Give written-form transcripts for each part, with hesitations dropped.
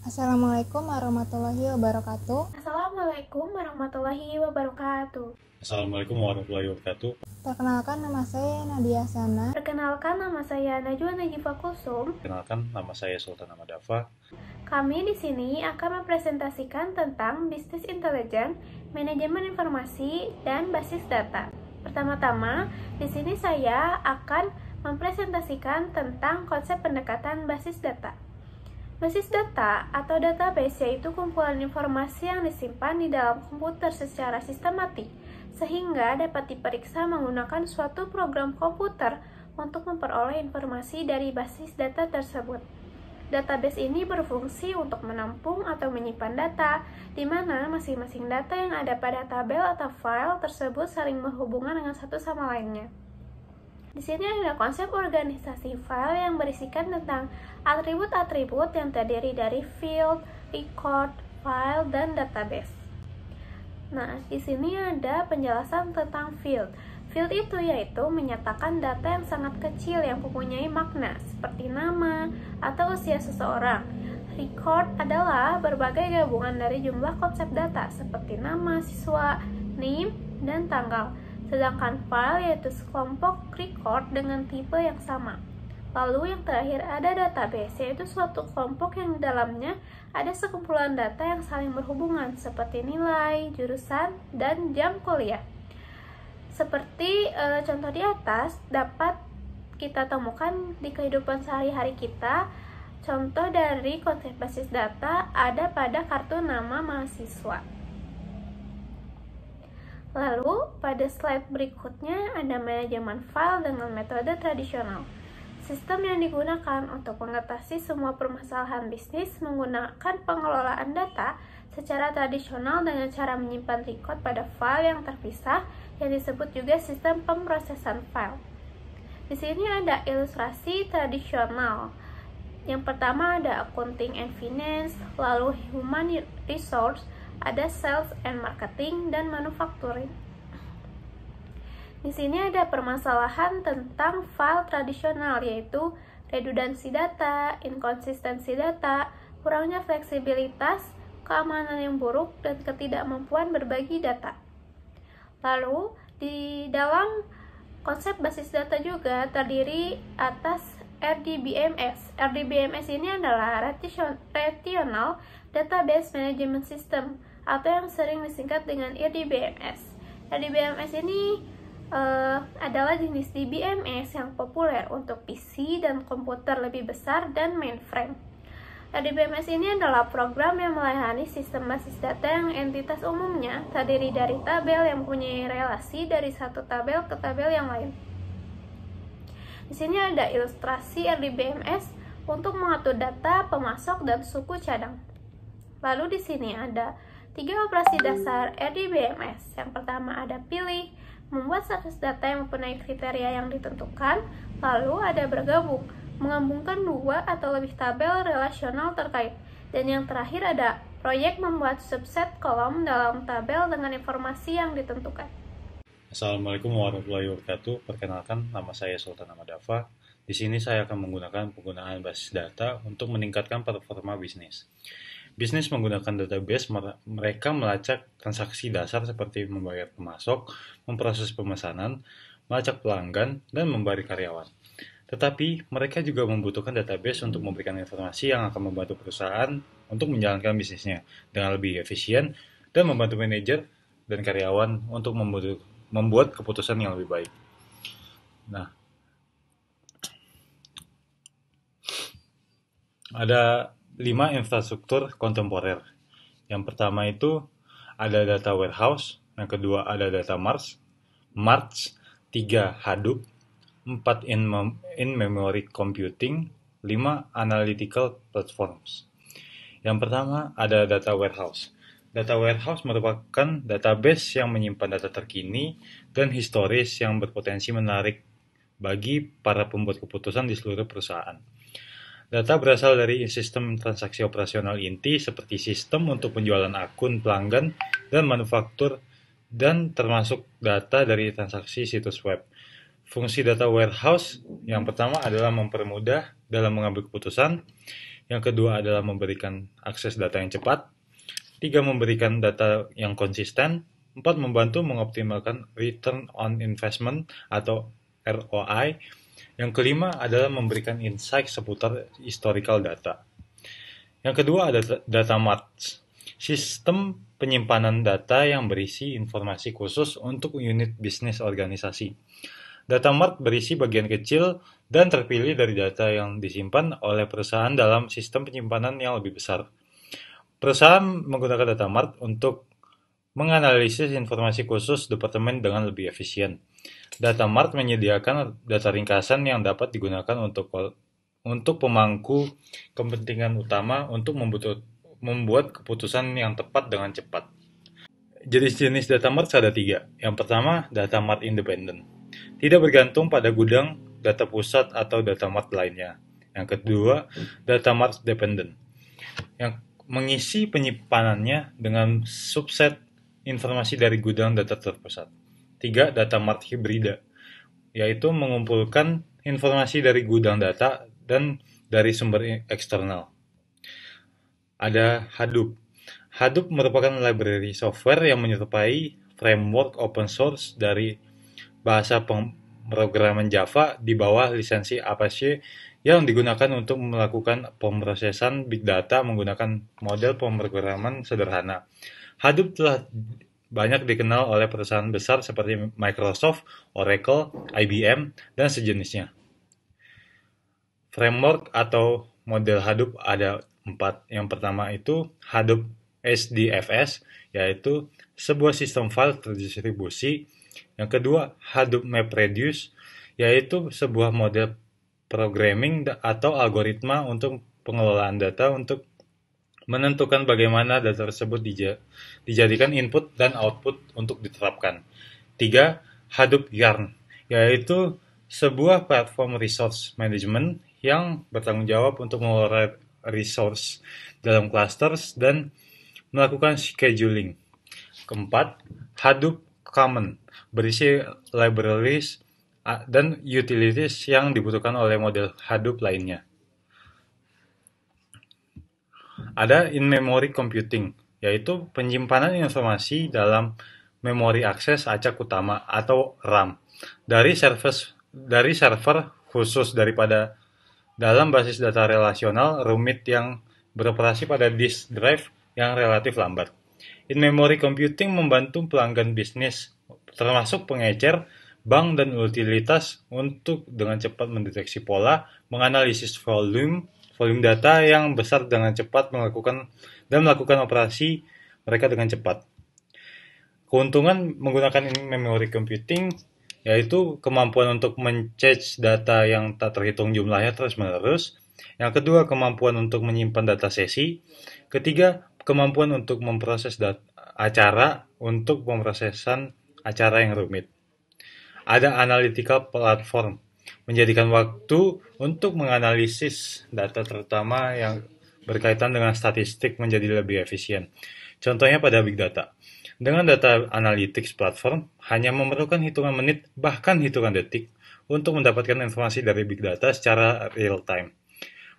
Assalamualaikum warahmatullahi wabarakatuh. Assalamualaikum warahmatullahi wabarakatuh. Assalamualaikum warahmatullahi wabarakatuh. Perkenalkan, nama saya Nadia Sana. Perkenalkan, nama saya Najwa Najifah Kusum. Perkenalkan, nama saya Sultan Ahmad Dafa. Kami di sini akan mempresentasikan tentang bisnis intelijen, manajemen informasi, dan basis data. Pertama-tama, di sini saya akan mempresentasikan tentang konsep pendekatan basis data. Basis data atau database yaitu kumpulan informasi yang disimpan di dalam komputer secara sistematik, sehingga dapat diperiksa menggunakan suatu program komputer untuk memperoleh informasi dari basis data tersebut. Database ini berfungsi untuk menampung atau menyimpan data, di mana masing-masing data yang ada pada tabel atau file tersebut saling berhubungan dengan satu sama lainnya. Di sini ada konsep organisasi file yang berisikan tentang atribut-atribut yang terdiri dari field, record, file, dan database. Nah, di sini ada penjelasan tentang field. Field itu yaitu menyatakan data yang sangat kecil yang mempunyai makna, seperti nama atau usia seseorang. Record adalah berbagai gabungan dari jumlah konsep data, seperti nama siswa, name, dan tanggal. Sedangkan file yaitu sekelompok record dengan tipe yang sama. Lalu yang terakhir ada database, yaitu suatu kelompok yang di dalamnya ada sekumpulan data yang saling berhubungan, seperti nilai, jurusan, dan jam kuliah. Seperti contoh di atas dapat kita temukan di kehidupan sehari-hari kita. Contoh dari konsep basis data ada pada kartu nama mahasiswa. Lalu, pada slide berikutnya ada manajemen file dengan metode tradisional. Sistem yang digunakan untuk mengatasi semua permasalahan bisnis menggunakan pengelolaan data secara tradisional dengan cara menyimpan record pada file yang terpisah yang disebut juga sistem pemrosesan file. Di sini ada ilustrasi tradisional. Yang pertama ada accounting and finance, lalu human resource, ada sales and marketing, dan manufacturing. Di sini ada permasalahan tentang file tradisional, yaitu redundansi data, inkonsistensi data, kurangnya fleksibilitas, keamanan yang buruk, dan ketidakmampuan berbagi data. Lalu, di dalam konsep basis data juga terdiri atas RDBMS. RDBMS ini adalah Relational Database Management System atau yang sering disingkat dengan RDBMS. RDBMS ini adalah jenis DBMS yang populer untuk PC dan komputer lebih besar dan mainframe. RDBMS ini adalah program yang melayani sistem basis data yang entitas umumnya terdiri dari tabel yang mempunyai relasi dari satu tabel ke tabel yang lain. Di sini ada ilustrasi RDBMS untuk mengatur data, pemasok, dan suku cadang. Lalu di sini ada 3 operasi dasar RDBMS. Yang pertama ada pilih, membuat status data yang mempunyai kriteria yang ditentukan. Lalu ada bergabung, menggabungkan 2 atau lebih tabel relasional terkait. Dan yang terakhir ada proyek, membuat subset kolom dalam tabel dengan informasi yang ditentukan. Assalamualaikum warahmatullahi wabarakatuh. Perkenalkan, nama saya Sultan Ahmad Dafa. Di sini saya akan menggunakan penggunaan basis data untuk meningkatkan performa bisnis. Bisnis menggunakan database, mereka melacak transaksi dasar seperti membayar pemasok, memproses pemesanan, melacak pelanggan, dan membayar karyawan. Tetapi, mereka juga membutuhkan database untuk memberikan informasi yang akan membantu perusahaan untuk menjalankan bisnisnya dengan lebih efisien dan membantu manajer dan karyawan untuk membuat keputusan yang lebih baik. Nah, ada 5 infrastruktur kontemporer. Yang pertama itu ada data warehouse, yang kedua ada data March, 3 Hadoop, 4 in-memory computing, 5 analytical platforms. Yang pertama ada data warehouse. Data warehouse merupakan database yang menyimpan data terkini dan historis yang berpotensi menarik bagi para pembuat keputusan di seluruh perusahaan. Data berasal dari sistem transaksi operasional inti seperti sistem untuk penjualan akun pelanggan dan manufaktur, dan termasuk data dari transaksi situs web. Fungsi data warehouse yang pertama adalah mempermudah dalam mengambil keputusan. Yang kedua adalah memberikan akses data yang cepat. 3. Memberikan data yang konsisten. 4. Membantu mengoptimalkan return on investment atau ROI. Yang kelima adalah memberikan insight seputar historical data. Yang kedua ada data mart, sistem penyimpanan data yang berisi informasi khusus untuk unit bisnis organisasi. Data mart berisi bagian kecil dan terpilih dari data yang disimpan oleh perusahaan dalam sistem penyimpanan yang lebih besar. Perusahaan menggunakan data mart untuk menganalisis informasi khusus departemen dengan lebih efisien. Data mart menyediakan data ringkasan yang dapat digunakan untuk pemangku kepentingan utama untuk membuat keputusan yang tepat dengan cepat. Jenis-jenis data mart ada 3. Yang pertama, data mart independen. Tidak bergantung pada gudang, data pusat, atau data mart lainnya. Yang kedua, data mart dependent. Yang mengisi penyimpanannya dengan subset informasi dari gudang data terpusat. 3. Data mart hibrida, yaitu mengumpulkan informasi dari gudang data dan dari sumber eksternal. Ada Hadoop. Hadoop merupakan library software yang menyerupai framework open source dari bahasa pemrograman Java di bawah lisensi Apache yang digunakan untuk melakukan pemrosesan big data menggunakan model pemrograman sederhana. Hadoop telah banyak dikenal oleh perusahaan besar seperti Microsoft, Oracle, IBM, dan sejenisnya. Framework atau model Hadoop ada 4. Yang pertama itu Hadoop SDFS, yaitu sebuah sistem file terdistribusi. Yang kedua, Hadoop MapReduce, yaitu sebuah model programming atau algoritma untuk pengelolaan data untuk menentukan bagaimana data tersebut dijadikan input dan output untuk diterapkan. 3. Hadoop Yarn, yaitu sebuah platform resource management yang bertanggung jawab untuk mengelola resource dalam clusters dan melakukan scheduling. Keempat, Hadoop Common, berisi libraries dan utilities yang dibutuhkan oleh model Hadoop lainnya. Ada in-memory computing, yaitu penyimpanan informasi dalam memori akses acak utama atau RAM dari server khusus daripada dalam basis data relasional rumit yang beroperasi pada disk drive yang relatif lambat. In-memory computing membantu pelanggan bisnis, termasuk pengecer, bank, dan utilitas untuk dengan cepat mendeteksi pola, menganalisis volume data yang besar dengan cepat melakukan operasi mereka dengan cepat. Keuntungan menggunakan in-memory computing yaitu kemampuan untuk men-cache data yang tak terhitung jumlahnya terus-menerus. Yang kedua, kemampuan untuk menyimpan data sesi. Ketiga, kemampuan untuk memproses acara untuk pemrosesan acara yang rumit. Ada analytical platform, menjadikan waktu untuk menganalisis data terutama yang berkaitan dengan statistik menjadi lebih efisien. Contohnya pada big data. Dengan data analytics platform, hanya memerlukan hitungan menit, bahkan hitungan detik, untuk mendapatkan informasi dari big data secara real time.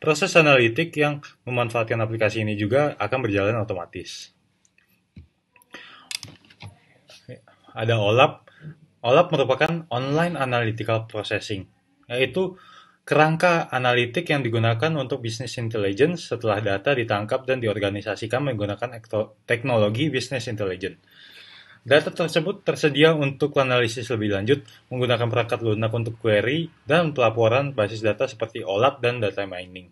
Proses analitik yang memanfaatkan aplikasi ini juga akan berjalan otomatis. Ada OLAP. OLAP merupakan Online Analytical Processing, yaitu kerangka analitik yang digunakan untuk business intelligence setelah data ditangkap dan diorganisasikan menggunakan teknologi business intelligence. Data tersebut tersedia untuk analisis lebih lanjut menggunakan perangkat lunak untuk query dan pelaporan basis data seperti OLAP dan data mining.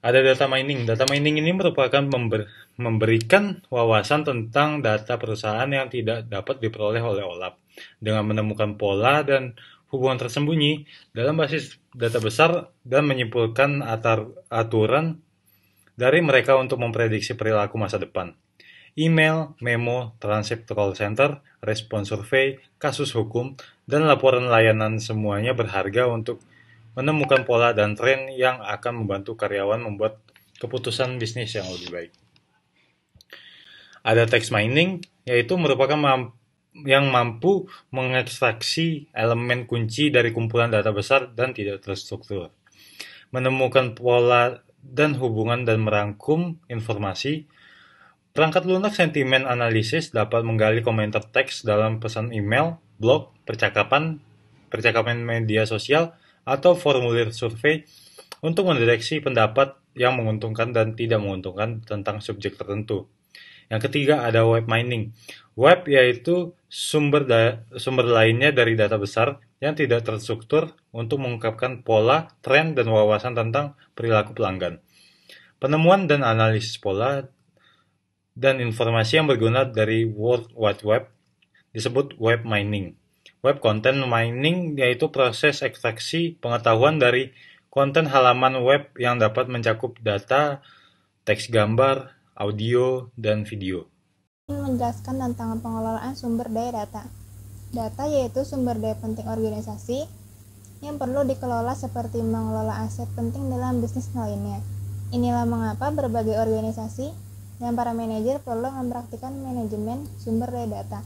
Ada data mining. Data mining ini merupakan memberikan wawasan tentang data perusahaan yang tidak dapat diperoleh oleh OLAP dengan menemukan pola dan hubungan tersembunyi dalam basis data besar dan menyimpulkan aturan dari mereka untuk memprediksi perilaku masa depan. Email, memo, transaksi call center, respon survei, kasus hukum, dan laporan layanan semuanya berharga untuk menemukan pola dan tren yang akan membantu karyawan membuat keputusan bisnis yang lebih baik. Ada text mining, yaitu merupakan yang mampu mengekstraksi elemen kunci dari kumpulan data besar dan tidak terstruktur. menemukan pola dan hubungan dan merangkum informasi. Perangkat lunak sentimen analisis dapat menggali komentar teks dalam pesan email, blog, percakapan media sosial, atau formulir survei untuk mendeteksi pendapat yang menguntungkan dan tidak menguntungkan tentang subjek tertentu. Yang ketiga ada web mining. Web yaitu sumber lainnya dari data besar yang tidak terstruktur untuk mengungkapkan pola, tren, dan wawasan tentang perilaku pelanggan. Penemuan dan analisis pola dan informasi yang berguna dari World Wide Web disebut web mining. Web content mining yaitu proses ekstraksi pengetahuan dari konten halaman web yang dapat mencakup data, teks, gambar, audio, dan video. Menjelaskan tentang pengelolaan sumber daya data. Data yaitu sumber daya penting organisasi yang perlu dikelola seperti mengelola aset penting dalam bisnis lainnya. Inilah mengapa berbagai organisasi dan para manajer perlu mempraktikkan manajemen sumber daya data,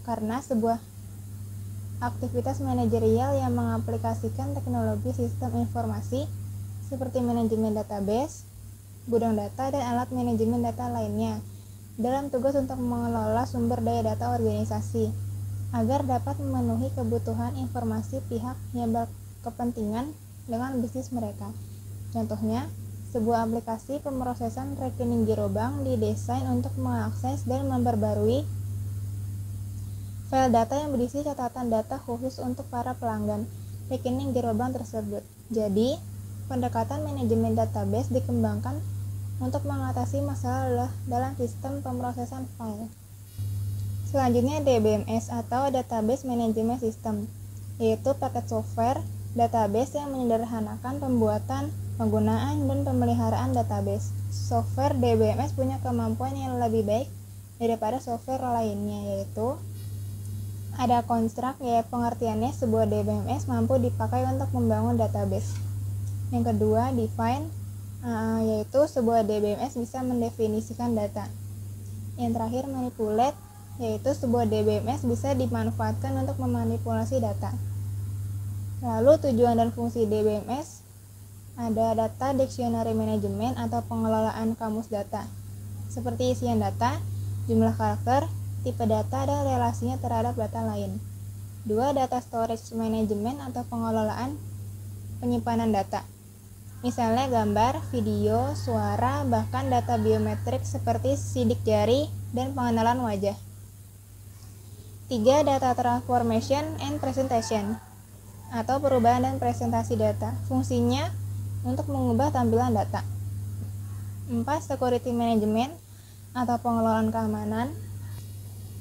karena sebuah aktivitas manajerial yang mengaplikasikan teknologi sistem informasi seperti manajemen database, gudang data, dan alat manajemen data lainnya dalam tugas untuk mengelola sumber daya data organisasi agar dapat memenuhi kebutuhan informasi pihak yang berkepentingan dengan bisnis mereka. Contohnya, sebuah aplikasi pemrosesan rekening giro bank didesain untuk mengakses dan memperbarui file data yang berisi catatan data khusus untuk para pelanggan rekening giro bank tersebut. Jadi, pendekatan manajemen database dikembangkan untuk mengatasi masalah dalam sistem pemrosesan file. Selanjutnya DBMS atau Database Management System, yaitu paket software database yang menyederhanakan pembuatan, penggunaan, dan pemeliharaan database. Software DBMS punya kemampuan yang lebih baik daripada software lainnya, yaitu ada construct, ya pengertiannya sebuah DBMS mampu dipakai untuk membangun database. Yang kedua, define, yaitu sebuah DBMS bisa mendefinisikan data. Yang terakhir, manipulate, yaitu sebuah DBMS bisa dimanfaatkan untuk memanipulasi data. Lalu tujuan dan fungsi DBMS ada data dictionary management atau pengelolaan kamus data, seperti isian data, jumlah karakter, tipe data, dan relasinya terhadap data lain. 2. Data storage management atau pengelolaan penyimpanan data, misalnya gambar, video, suara, bahkan data biometrik seperti sidik jari dan pengenalan wajah. 3. Data transformation and presentation atau perubahan dan presentasi data, fungsinya untuk mengubah tampilan data. 4. Security management atau pengelolaan keamanan,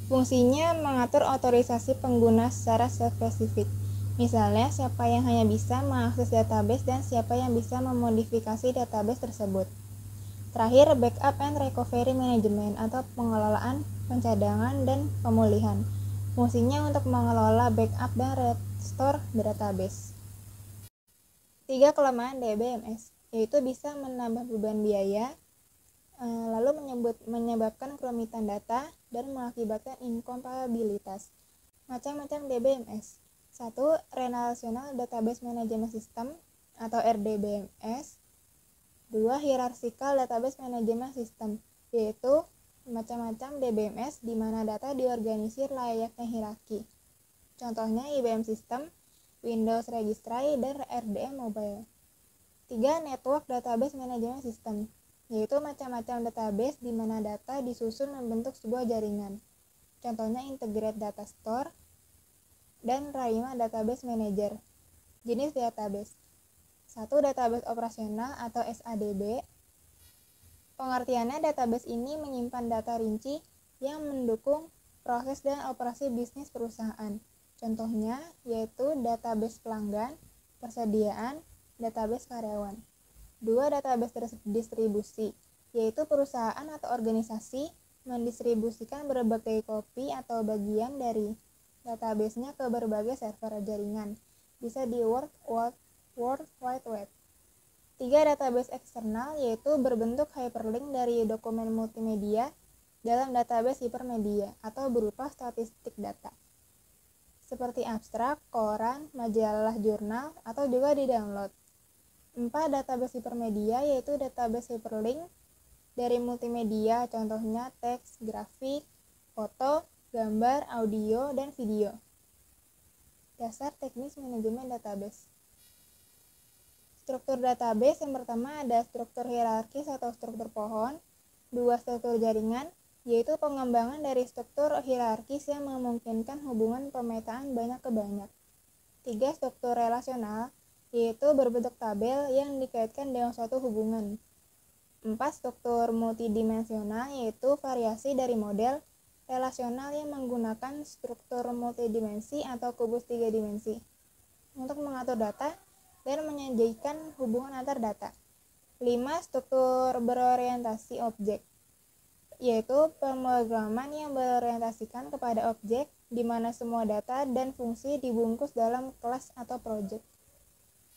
fungsinya mengatur otorisasi pengguna secara spesifik, misalnya siapa yang hanya bisa mengakses database dan siapa yang bisa memodifikasi database tersebut. Terakhir, backup and recovery management atau pengelolaan pencadangan dan pemulihan, fungsinya untuk mengelola backup dan restore database. 3. Kelemahan DBMS, yaitu bisa menambah beban biaya, lalu menyebabkan kerumitan data, dan mengakibatkan inkompatibilitas. Macam-macam DBMS. 1. Relational Database Management System atau RDBMS. 2. Hierarchical Database Management System, yaitu macam-macam DBMS di mana data diorganisir layaknya hierarki. Contohnya IBM System, Windows Registry, dan RDM Mobile. 3. Network Database Management System, yaitu macam-macam database di mana data disusun membentuk sebuah jaringan. Contohnya Integrated Data Store dan Raima Database Manager. Jenis database. 1. Database operasional atau SADB. Pengertiannya, database ini menyimpan data rinci yang mendukung proses dan operasi bisnis perusahaan. Contohnya yaitu database pelanggan, persediaan, database karyawan. 2. Database distribusi, yaitu perusahaan atau organisasi mendistribusikan berbagai kopi atau bagian dari database-nya ke berbagai server jaringan, bisa di World Wide Web. 3. Database eksternal, yaitu berbentuk hyperlink dari dokumen multimedia dalam database hipermedia atau berupa statistik data, seperti abstrak, koran, majalah, jurnal, atau juga di-download. 4. Database hipermedia, yaitu database hyperlink dari multimedia, contohnya teks, grafik, foto, gambar, audio, dan video. Dasar teknis manajemen database. Struktur database yang pertama ada struktur hierarkis atau struktur pohon, 2 struktur jaringan, yaitu pengembangan dari struktur hierarkis yang memungkinkan hubungan pemetaan banyak ke banyak. 3. Struktur relasional, yaitu berbentuk tabel yang dikaitkan dengan suatu hubungan. 4. Struktur multidimensional, yaitu variasi dari model relasional yang menggunakan struktur multidimensi atau kubus 3 dimensi untuk mengatur data dan menyajikan hubungan antar data. 5. Struktur berorientasi objek, yaitu pemrograman yang berorientasikan kepada objek di mana semua data dan fungsi dibungkus dalam kelas atau project.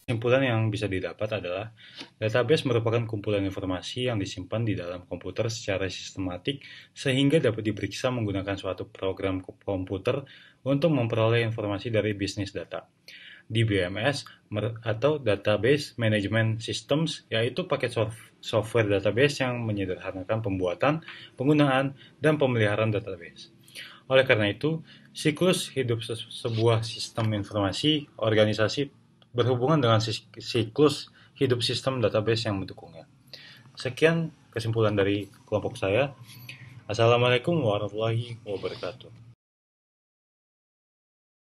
Kesimpulan yang bisa didapat adalah database merupakan kumpulan informasi yang disimpan di dalam komputer secara sistematik sehingga dapat diperiksa menggunakan suatu program komputer untuk memperoleh informasi dari bisnis data. DBMS atau Database Management Systems, yaitu paket software database yang menyederhanakan pembuatan, penggunaan, dan pemeliharaan database. Oleh karena itu, siklus hidup sebuah sistem informasi organisasi berhubungan dengan siklus hidup sistem database yang mendukungnya. Sekian kesimpulan dari kelompok saya. Assalamualaikum warahmatullahi wabarakatuh.